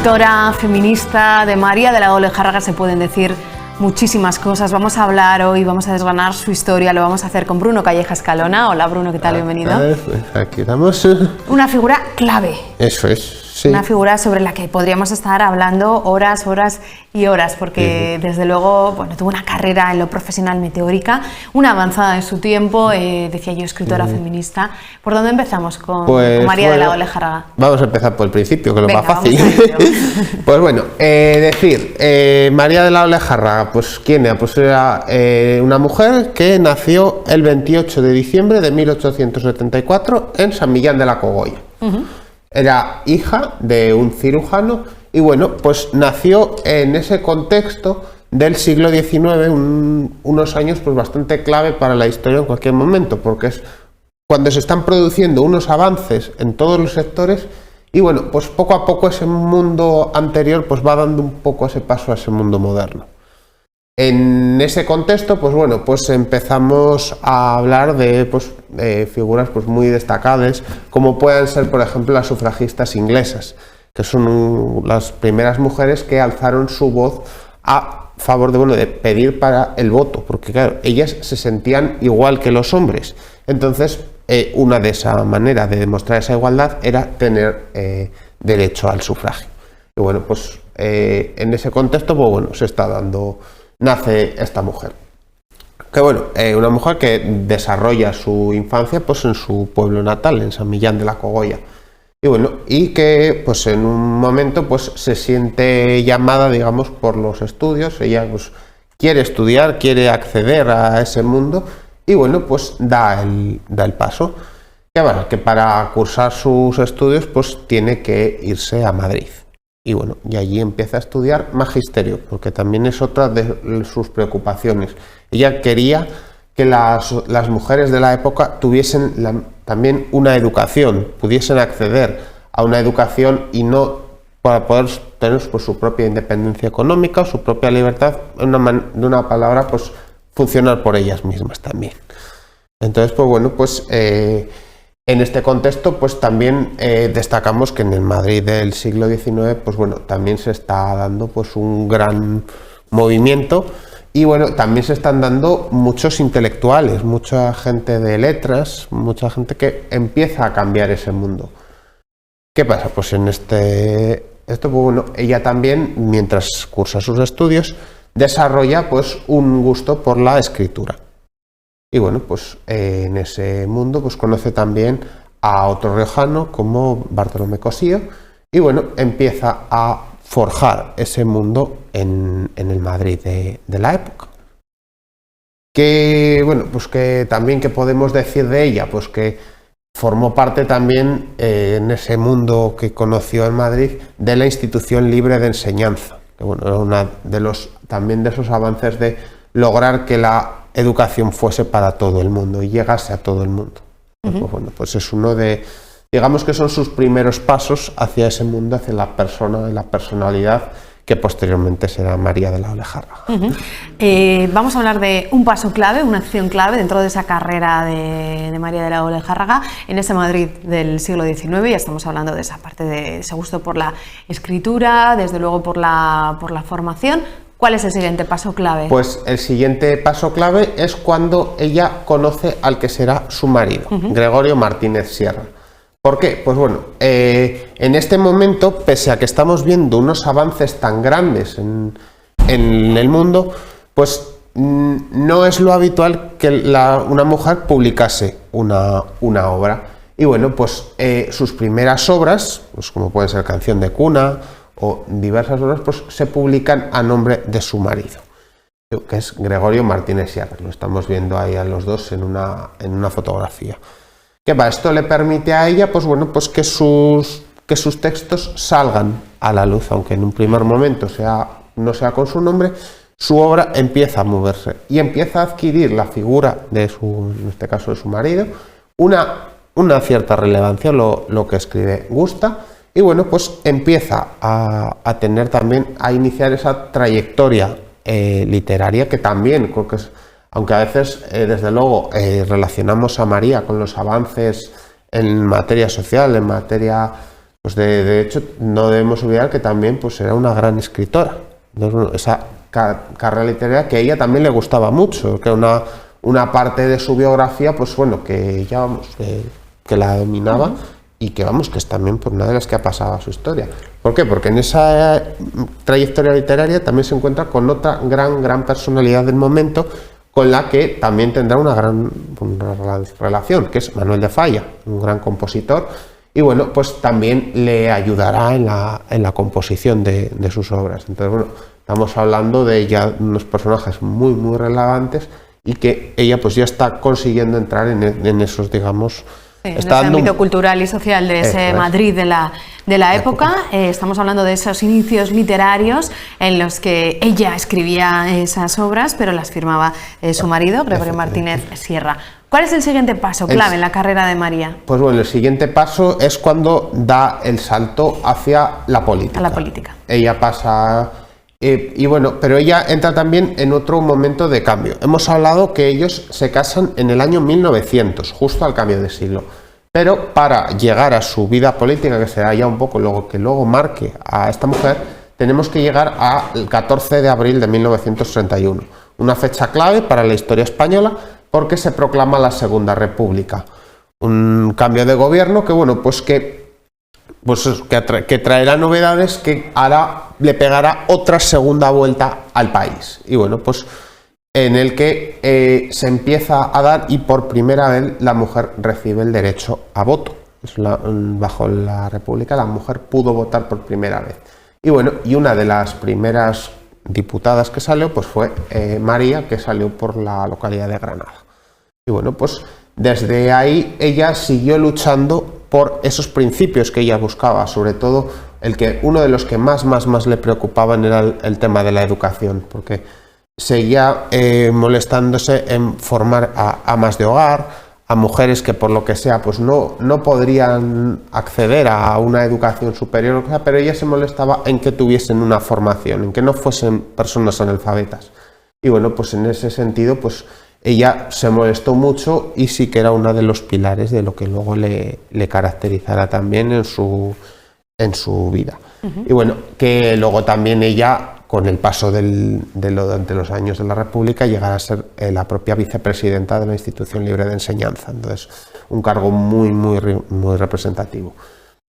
escritora feminista. De María de la Olejárraga se pueden decir muchísimas cosas. Vamos a hablar hoy, vamos a desgranar su historia, lo vamos a hacer con Bruno Calleja Escalona. Hola Bruno, ¿qué tal? Bienvenido. Aquí estamos. Una figura clave. Eso es. Sí. Una figura sobre la que podríamos estar hablando horas, horas y horas, porque desde luego, bueno, tuvo una carrera en lo profesional meteórica, una avanzada de su tiempo, decía yo, escritora feminista. ¿Por dónde empezamos con María de la Olejárraga? Vamos a empezar por el principio, que es lo Venga, más fácil. Pues bueno, María de la Olejárraga, pues ¿quién era? Pues era una mujer que nació el 28 de diciembre de 1874 en San Millán de la Cogolla. Era hija de un cirujano y bueno, pues nació en ese contexto del siglo XIX, unos años pues bastante clave para la historia en cualquier momento, porque es cuando se están produciendo unos avances en todos los sectores y bueno, pues poco a poco ese mundo anterior pues va dando un poco ese paso a ese mundo moderno. En ese contexto, pues bueno, pues empezamos a hablar de figuras pues muy destacadas, como pueden ser, por ejemplo, las sufragistas inglesas, que son las primeras mujeres que alzaron su voz a favor de pedir para el voto, porque claro, ellas se sentían igual que los hombres. Entonces, una de esas maneras de demostrar esa igualdad era tener derecho al sufragio. Y bueno, pues en ese contexto, pues bueno, se está dando. Nace esta mujer, que bueno, una mujer que desarrolla su infancia pues en su pueblo natal, en San Millán de la Cogolla, y bueno, y que pues en un momento pues se siente llamada, digamos, por los estudios. Ella pues quiere estudiar, quiere acceder a ese mundo y bueno, pues da el paso, que para cursar sus estudios pues tiene que irse a Madrid. Y bueno, y allí empieza a estudiar magisterio, porque también es otra de sus preocupaciones. Ella quería que las mujeres de la época tuviesen también una educación, pudiesen acceder a una educación y no para poder tener pues, su propia independencia económica o su propia libertad, de una palabra, pues funcionar por ellas mismas también. Entonces, pues bueno, pues en este contexto, pues también destacamos que en el Madrid del siglo XIX, pues bueno, también se está dando pues un gran movimiento y bueno, también se están dando muchos intelectuales, mucha gente de letras, mucha gente que empieza a cambiar ese mundo. ¿Qué pasa? Pues en pues bueno, ella también, mientras cursa sus estudios, desarrolla pues un gusto por la escritura. Y bueno, pues en ese mundo pues conoce también a otro riojano como Bartolomé Cosío y bueno, empieza a forjar ese mundo en el Madrid de la época. Que bueno, pues que también que podemos decir de ella, pues que formó parte también en ese mundo que conoció en Madrid de la Institución Libre de Enseñanza, que bueno, era una también de esos avances de lograr que la educación fuese para todo el mundo y llegase a todo el mundo. Pues bueno, pues es uno de, digamos que son sus primeros pasos hacia ese mundo, hacia la persona, la personalidad que posteriormente será María de la Olejárraga. Vamos a hablar de un paso clave, una acción clave dentro de esa carrera de María de la Olejárraga en ese Madrid del siglo XIX. Ya estamos hablando de esa parte de ese gusto por la escritura, desde luego por la formación. ¿Cuál es el siguiente paso clave? Pues el siguiente paso clave es cuando ella conoce al que será su marido, Gregorio Martínez Sierra. ¿Por qué? Pues bueno, en este momento, pese a que estamos viendo unos avances tan grandes en el mundo, pues no es lo habitual que una mujer publicase una obra. Y bueno, pues sus primeras obras, pues como pueden ser Canción de cuna o diversas obras, pues se publican a nombre de su marido, que es Gregorio Martínez Sierra. Lo estamos viendo ahí a los dos en una fotografía. Que para esto le permite a ella, pues bueno, pues que sus textos salgan a la luz, aunque en un primer momento no sea con su nombre, su obra empieza a moverse y empieza a adquirir la figura en este caso de su marido, una cierta relevancia. Lo que escribe gusta. Y bueno, pues empieza a tener también, a iniciar esa trayectoria literaria que también, creo que aunque a veces, desde luego, relacionamos a María con los avances en materia social, en materia Pues de hecho, no debemos olvidar que también pues, era una gran escritora. Entonces, bueno, esa carrera literaria que a ella también le gustaba mucho, que era una parte de su biografía, pues bueno, que ella, vamos, que la dominaba y que, vamos, que es también pues, una de las que ha pasado a su historia. ¿Por qué? Porque en esa trayectoria literaria también se encuentra con otra gran personalidad del momento, con la que también tendrá una gran relación, que es Manuel de Falla, un gran compositor, y bueno, pues también le ayudará en la composición de sus obras. Entonces, bueno, estamos hablando de ya unos personajes muy relevantes y que ella pues ya está consiguiendo entrar en esos, digamos... Sí, en ese ámbito cultural y social de ese Madrid de la época. Estamos hablando de esos inicios literarios en los que ella escribía esas obras, pero las firmaba su marido, Gregorio Martínez Sierra. ¿Cuál es el siguiente paso clave en la carrera de María? Pues bueno, el siguiente paso es cuando da el salto hacia la política. A la política. Ella pasa... y bueno, pero ella entra también en otro momento de cambio. Hemos hablado que ellos se casan en el año 1900, justo al cambio de siglo. Pero para llegar a su vida política, que será ya un poco lo que luego marque a esta mujer, tenemos que llegar al 14 de abril de 1931. Una fecha clave para la historia española porque se proclama la Segunda República. Un cambio de gobierno que, bueno, pues que traerá novedades que le pegará otra segunda vuelta al país. Y bueno, pues en el que se empieza a dar y por primera vez la mujer recibe el derecho a voto. Bajo la República la mujer pudo votar por primera vez. Y bueno, y una de las primeras diputadas que salió pues fue María, que salió por la localidad de Granada. Y bueno, pues desde ahí ella siguió luchando por esos principios que ella buscaba, sobre todo uno de los que más le preocupaban era el tema de la educación, porque seguía molestándose en formar a amas de hogar, a mujeres que por lo que sea pues no podrían acceder a una educación superior, pero ella se molestaba en que tuviesen una formación, en que no fuesen personas analfabetas. Y bueno, pues en ese sentido pues ella se molestó mucho y sí que era uno de los pilares de lo que luego le caracterizará también en su vida. Y bueno, que luego también ella, con el paso durante los años de la República, llegará a ser la propia vicepresidenta de la Institución Libre de Enseñanza. Entonces, un cargo muy representativo.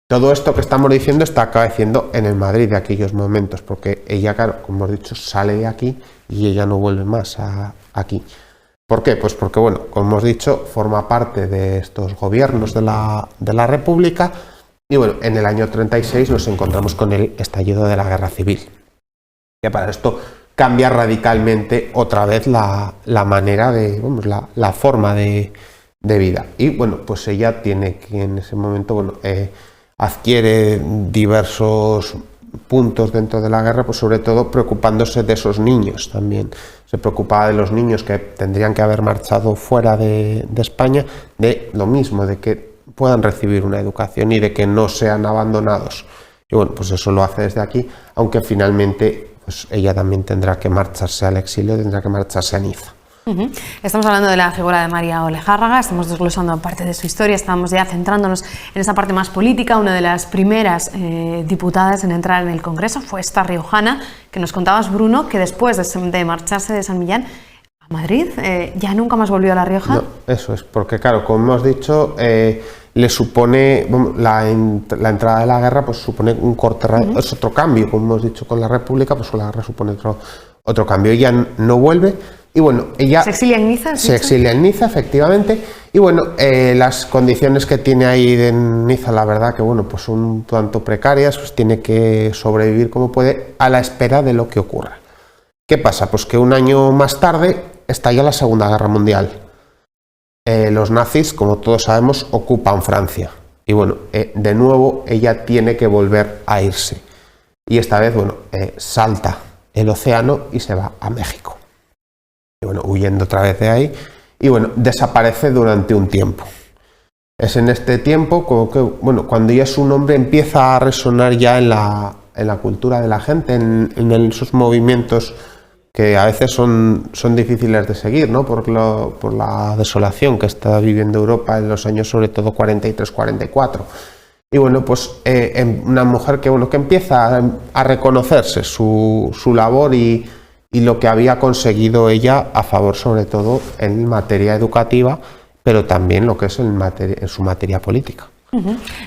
Todo esto que estamos diciendo está acaeciendo en el Madrid de aquellos momentos, porque ella, claro, como hemos dicho, sale de aquí y ella no vuelve más aquí. ¿Por qué? Pues porque, bueno, como hemos dicho, forma parte de estos gobiernos de la República y, bueno, en el año 36 nos encontramos con el estallido de la Guerra Civil. Que para esto cambia radicalmente otra vez la manera la forma de vida. Y, bueno, pues ella tiene que en ese momento, bueno, adquiere diversos puntos dentro de la guerra, pues sobre todo preocupándose de esos niños también. Se preocupaba de los niños que tendrían que haber marchado fuera de España, de lo mismo, de que puedan recibir una educación y de que no sean abandonados. Y bueno, pues eso lo hace desde aquí, aunque finalmente pues ella también tendrá que marcharse al exilio, tendrá que marcharse a Niza. Estamos hablando de la figura de María Olejárraga, estamos desglosando parte de su historia, estamos ya centrándonos en esa parte más política. Una de las primeras diputadas en entrar en el Congreso fue esta riojana, que nos contabas, Bruno, que después de marcharse de San Millán a Madrid, ya nunca más volvió a La Rioja. No, eso es, porque claro, como hemos dicho, le supone, la entrada de la guerra pues supone un corte, es otro cambio, como hemos dicho con la República, pues con la guerra supone otro cambio. Ella no vuelve. Y bueno, ella ¿se exilia en Niza? Se exilia en Niza, efectivamente. Y bueno, las condiciones que tiene ahí en Niza, la verdad que bueno, pues son un tanto precarias, pues tiene que sobrevivir como puede a la espera de lo que ocurra. ¿Qué pasa? Pues que un año más tarde estalla la Segunda Guerra Mundial. Los nazis, como todos sabemos, ocupan Francia. Y bueno, de nuevo ella tiene que volver a irse. Y esta vez, bueno, salta el océano y se va a México. Y bueno, huyendo otra vez de ahí, y bueno, desaparece durante un tiempo. Es en este tiempo como que, bueno, cuando ya su nombre empieza a resonar ya en la cultura de la gente, en esos movimientos que a veces son difíciles de seguir, ¿no? Por la desolación que está viviendo Europa en los años sobre todo 43-44. Y bueno, pues una mujer que, bueno, que empieza a reconocerse su labor y lo que había conseguido ella a favor, sobre todo en materia educativa, pero también lo que es en su materia política.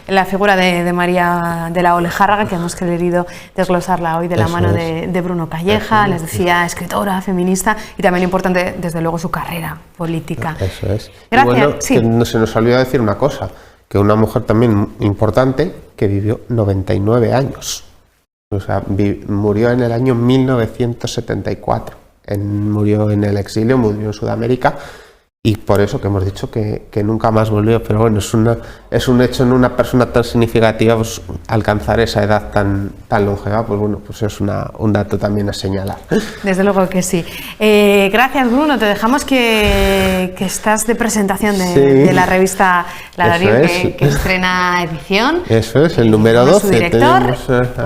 La figura de María de la Olejárraga, que hemos querido desglosarla hoy de la mano de Bruno Calleja, les decía escritora, feminista y también importante, desde luego, su carrera política. Eso es. Gracias. Y bueno, sí. que no se nos olvidó decir una cosa, que una mujer también importante que vivió 99 años. O sea, murió en el año 1974. Murió en el exilio, murió en Sudamérica. Y por eso que hemos dicho que nunca más volvió, pero bueno, es un hecho en una persona tan significativa, pues, alcanzar esa edad tan longeva, pues bueno, pues es un dato también a señalar. Desde luego que sí. Gracias, Bruno, te dejamos que estás de presentación de la revista La Darío, que estrena edición. Eso es, el número 12,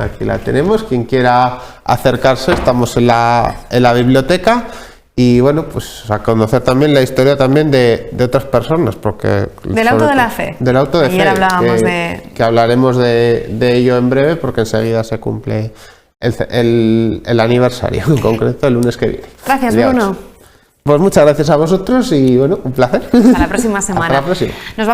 aquí la tenemos, quien quiera acercarse, estamos en la biblioteca. Y bueno, pues a conocer también la historia también de otras personas, porque... Del auto de la fe. Del auto de fe. Ayer hablábamos que hablaremos de ello en breve, porque enseguida se cumple el aniversario, en concreto el lunes que viene. Gracias, Bruno. Pues muchas gracias a vosotros y bueno, un placer. Hasta la próxima semana. Hasta la próxima. Nos vamos